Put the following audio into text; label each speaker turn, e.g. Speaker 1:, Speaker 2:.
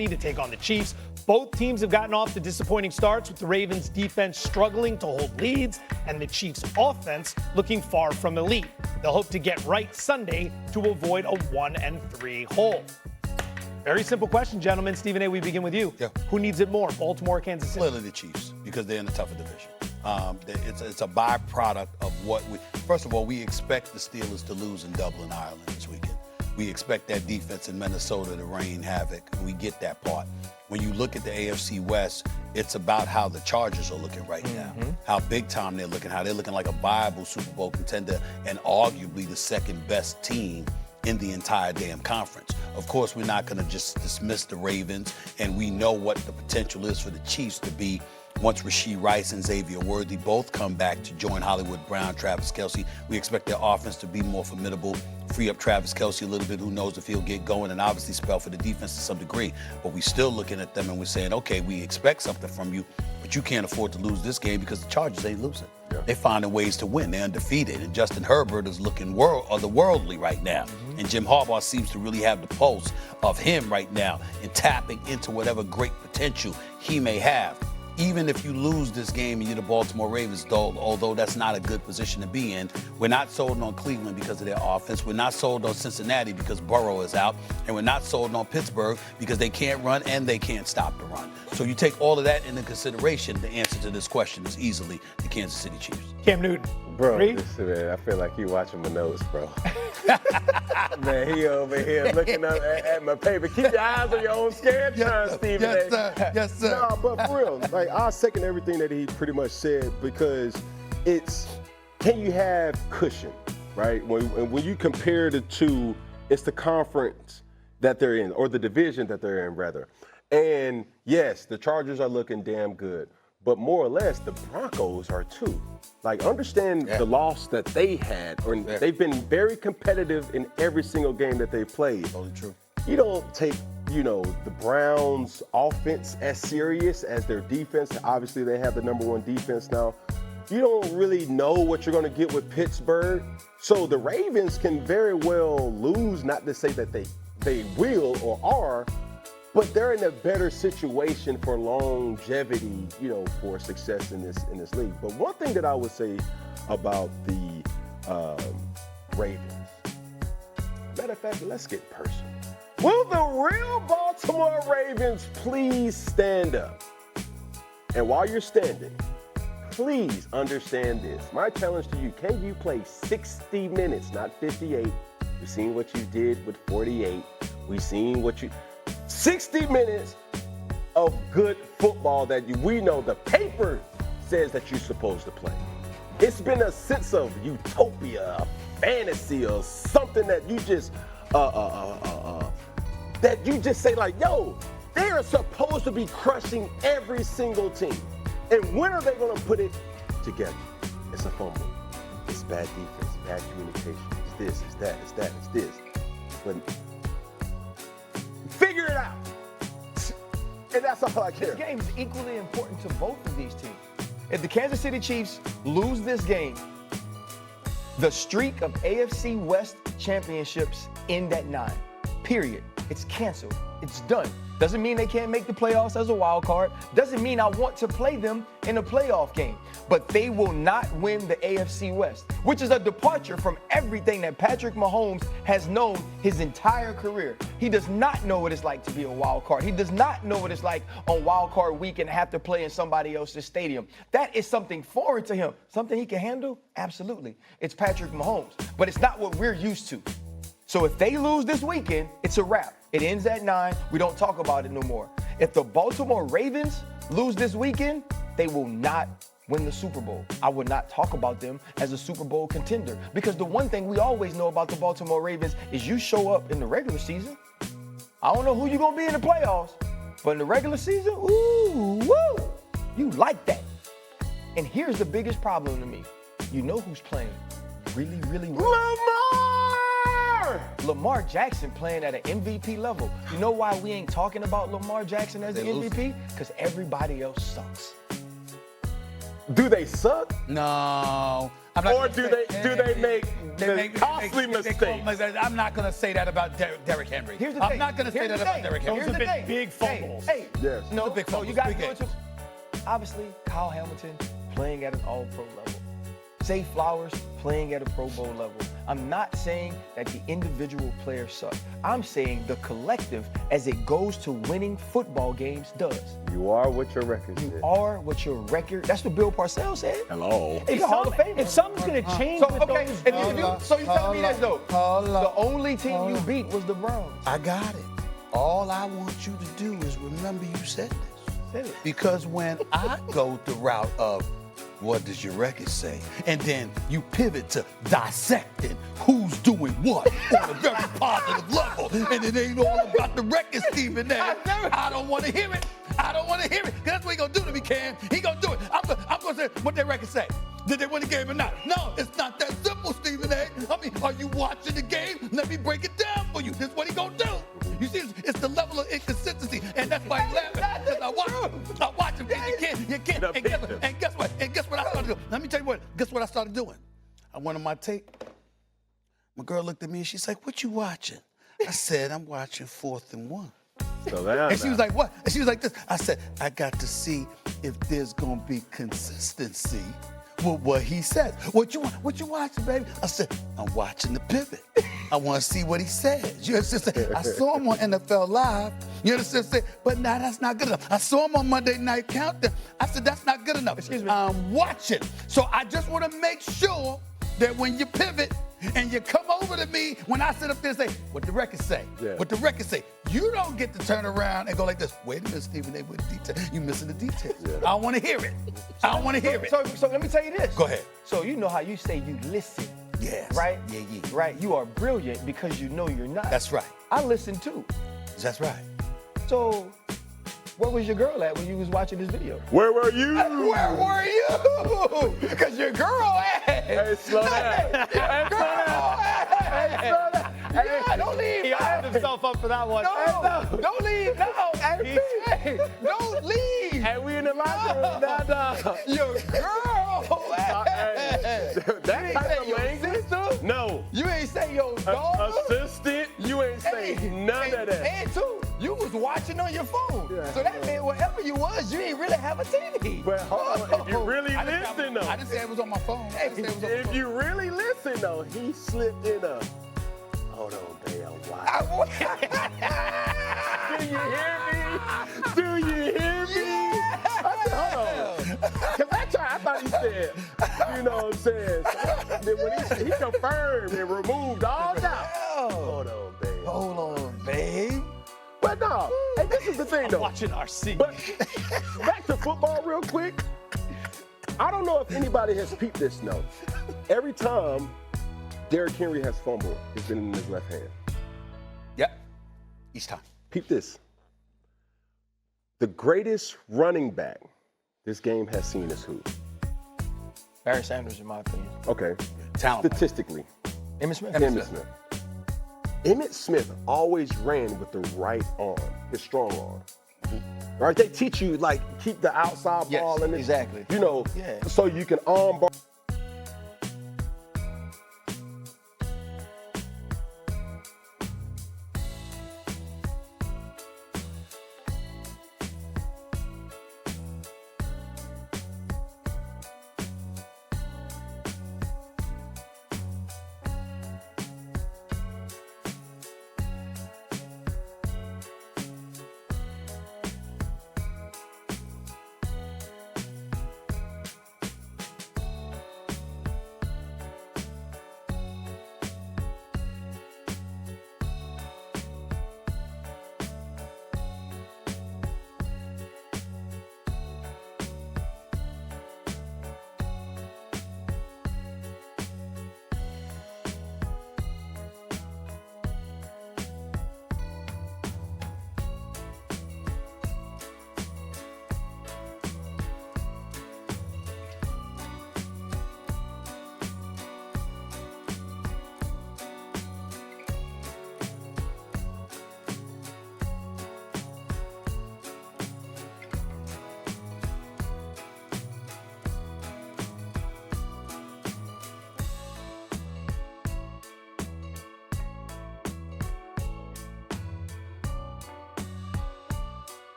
Speaker 1: lefty to take on the Chiefs. Both teams have gotten off to disappointing starts, with the Ravens' defense struggling to hold leads and the Chiefs' offense looking far from elite. They'll hope to get right Sunday to avoid a 1-3 hole. Very simple question, gentlemen. Stephen A., we begin with you.
Speaker 2: Yeah.
Speaker 1: Who needs it more, Baltimore or Kansas City?
Speaker 2: Clearly the Chiefs, because they're in a tougher division. It's a byproduct of what first of all, we expect the Steelers to lose in Dublin, Ireland this weekend. We expect that defense in Minnesota to rain havoc. We get that part. When you look at the AFC West, it's about how the Chargers are looking right now, how big time they're looking, how they're looking like a viable Super Bowl contender and arguably the second best team in the entire damn conference. Of course, we're not going to just dismiss the Ravens, and we know what the potential is for the Chiefs to be once Rashee Rice and Xavier Worthy both come back to join Hollywood Brown, Travis Kelce. We expect their offense to be more formidable, free up Travis Kelce a little bit. Who knows if he'll get going, and obviously spell for the defense to some degree. But we're still looking at them and we're saying, okay, we expect something from you, but you can't afford to lose this game because the Chargers ain't losing. Yeah. They're finding ways to win. They're undefeated. And Justin Herbert is looking otherworldly right now. And Jim Harbaugh seems to really have the pulse of him right now and tapping into whatever great potential he may have. Even if you lose this game and you're the Baltimore Ravens, although that's not a good position to be in, we're not sold on Cleveland because of their offense. We're not sold on Cincinnati because Burrow is out. And we're not sold on Pittsburgh because they can't run and they can't stop the run. So you take all of that into consideration, the answer to this question is easily the Kansas City Chiefs.
Speaker 1: Cam Newton.
Speaker 3: Bro, listen, man, I feel like he watching my notes, bro. Man, he over here looking up at my paper. Keep your eyes on your own Scantron, Stephen A.
Speaker 2: Yes, sir. Yes, sir.
Speaker 4: No, but for real, like, I second everything that he pretty much said, because it's, can you have cushion, right? When you compare the two, it's the conference that they're in, or the division that they're in, rather. And yes, the Chargers are looking damn good, but more or less the Broncos are too. Like, understand the loss that they had, or they've been very competitive in every single game that they've played.
Speaker 2: Totally true.
Speaker 4: You don't take, the Browns' offense as serious as their defense. Obviously, they have the #1 defense now. You don't really know what you're going to get with Pittsburgh. So the Ravens can very well lose, not to say that they will or are, but they're in a better situation for longevity, for success in this league. But one thing that I would say about the Ravens, matter of fact, let's get personal. Will the real Baltimore Ravens please stand up? And while you're standing, please understand this. My challenge to you, can you play 60 minutes, not 58? We've seen what you did with 48. We've seen 60 minutes of good football that we know the paper says that you're supposed to play. It's been a sense of utopia, a fantasy, or something that you just say like, yo, they are supposed to be crushing every single team. And when are they going to put it together? It's a fumble. It's bad defense, bad communication. It's this, it's that, it's that, it's this. But figure it out. And that's all I care.
Speaker 5: This game is equally important to both of these teams. If the Kansas City Chiefs lose this game, the streak of AFC West championships end at 9. Period. It's canceled. It's done. Doesn't mean they can't make the playoffs as a wild card. Doesn't mean I want to play them in a playoff game. But they will not win the AFC West, which is a departure from everything that Patrick Mahomes has known his entire career. He does not know what it's like to be a wild card. He does not know what it's like on wild card week and have to play in somebody else's stadium. That is something foreign to him. Something he can handle? Absolutely. It's Patrick Mahomes. But it's not what we're used to. So if they lose this weekend, it's a wrap. It ends at 9. We don't talk about it no more. If the Baltimore Ravens lose this weekend, they will not win the Super Bowl. I would not talk about them as a Super Bowl contender, because the one thing we always know about the Baltimore Ravens is you show up in the regular season. I don't know who you're going to be in the playoffs, but in the regular season, ooh, woo, you like that. And here's the biggest problem to me. You know who's playing really, really well? Lamar Jackson playing at an MVP level. You know why we ain't talking about Lamar Jackson as the MVP? Because everybody else sucks.
Speaker 4: Do they suck?
Speaker 2: No.
Speaker 4: Or do they make costly mistakes?
Speaker 2: I'm not going to say that about Derrick Henry.
Speaker 5: Here's the
Speaker 2: I'm
Speaker 5: thing.
Speaker 2: not going to say that about Derrick Henry.
Speaker 1: Those have been big fumbles.
Speaker 5: Hey,
Speaker 4: Yes.
Speaker 5: no,
Speaker 2: big
Speaker 5: no,
Speaker 2: fumbles,
Speaker 5: you got to
Speaker 2: big
Speaker 5: do it too. Obviously, Kyle Hamilton playing at an all-pro level. Zay Flowers playing at a Pro Bowl level. I'm not saying that the individual players suck. I'm saying the collective, as it goes to winning football games, does.
Speaker 4: You are what your record
Speaker 5: You
Speaker 4: says.
Speaker 5: are what your record. That's what Bill Parcells said.
Speaker 4: Hello.
Speaker 5: He's a Hall of Famer.
Speaker 1: If something's going to change
Speaker 5: So,
Speaker 1: with
Speaker 5: okay,
Speaker 1: those,
Speaker 5: so you're telling me this, though.
Speaker 2: Hold up.
Speaker 5: The only team you beat was the Browns.
Speaker 2: I got it. All I want you to do is remember you said this. Because when I go the route of what does your record say, and then you pivot to dissecting who's doing what on a very positive level, and it ain't all about the record, Stephen A. I don't want to hear it. I don't want to hear it. Because that's what he going to do to me, Cam. He going to do it. I'm going to say what their record say. Did they win the game or not? No, it's not that simple, Stephen A. I mean, are you watching the game? Let me break it down for you. This is what he going to do. You see, it's the level of inconsistency, and that's why he's laughing. Because I watch him. You can't. And guess what? And guess what I started doing? Let me tell you what. Guess what I started doing? I went on my tape. My girl looked at me and she's like, "What you watching?" I said, "I'm watching 4th and 1."
Speaker 4: So now,
Speaker 2: And she was like, "What?" And she was like this. I said, "I got to see if there's gonna be consistency with what he says." What you watching, baby? I said, "I'm watching the pivot. I want to see what he says." You understand? I saw him on NFL Live. You understand? But now that's not good enough. I saw him on Monday Night Countdown. I said, that's not good enough.
Speaker 5: Excuse me.
Speaker 2: I'm watching. So I just want to make sure that when you pivot and you come over to me, when I sit up there and say, what the record say?
Speaker 4: Yeah.
Speaker 2: What the record say? You don't get to turn around and go like this. Wait a minute, Stephen A. with the detail. You missing the details.
Speaker 4: Yeah.
Speaker 2: I want to hear it. I want to hear it.
Speaker 5: So let me tell you this.
Speaker 2: Go ahead.
Speaker 5: So you know how you say you listen.
Speaker 2: Yes.
Speaker 5: Right?
Speaker 2: Yeah.
Speaker 5: Right? You are brilliant because you know you're not.
Speaker 2: That's right.
Speaker 5: I listen too.
Speaker 2: That's right.
Speaker 5: So where was your girl at when you was watching this video?
Speaker 4: where were you?
Speaker 5: Where were you? Because your girl at.
Speaker 4: Hey, slow down. Hey, slow down. Hey, slow down.
Speaker 5: Yeah, don't leave.
Speaker 1: he opened himself up for that one.
Speaker 5: No, don't leave. No, hey, don't leave.
Speaker 4: Hey, we in the locker room. Nah.
Speaker 5: Your girl.
Speaker 4: Hey, that type of language? No.
Speaker 5: You ain't say your daughter.
Speaker 4: Assistant, you ain't say none of that.
Speaker 5: And two, you was watching on your phone.
Speaker 4: Yeah.
Speaker 5: So that meant wherever you was, you ain't really have a TV.
Speaker 4: But hold on, if you really
Speaker 2: I didn't
Speaker 4: listen though,
Speaker 2: I didn't say it was on my phone. I didn't say it was on my
Speaker 4: if
Speaker 2: phone.
Speaker 4: you really listen though, he slipped in a, hold on, damn, wow. Do you hear me? Do you hear me? I said, hold on. Cause I thought he said, you know what I'm saying? So then when he confirmed and removed all doubt. Hold on, babe.
Speaker 5: Hold on, babe.
Speaker 4: But no, hey, this is the thing though.
Speaker 1: Watching RC.
Speaker 4: But back to football real quick. I don't know if anybody has peeped this note. Every time Derrick Henry has fumbled, it's been in his left hand.
Speaker 2: Yep. Each time.
Speaker 4: Peep this. The greatest running back this game has seen is who?
Speaker 5: Barry Sanders, in my opinion.
Speaker 4: Okay.
Speaker 2: Talent.
Speaker 4: Statistically,
Speaker 5: Emmitt Smith.
Speaker 4: Emmitt Smith. Emmitt Smith always ran with the right arm, his strong arm. Right? They teach you, like, keep the outside
Speaker 5: Yes,
Speaker 4: ball in it.
Speaker 5: exactly.
Speaker 4: You know,
Speaker 5: Yeah.
Speaker 4: so you can arm bar.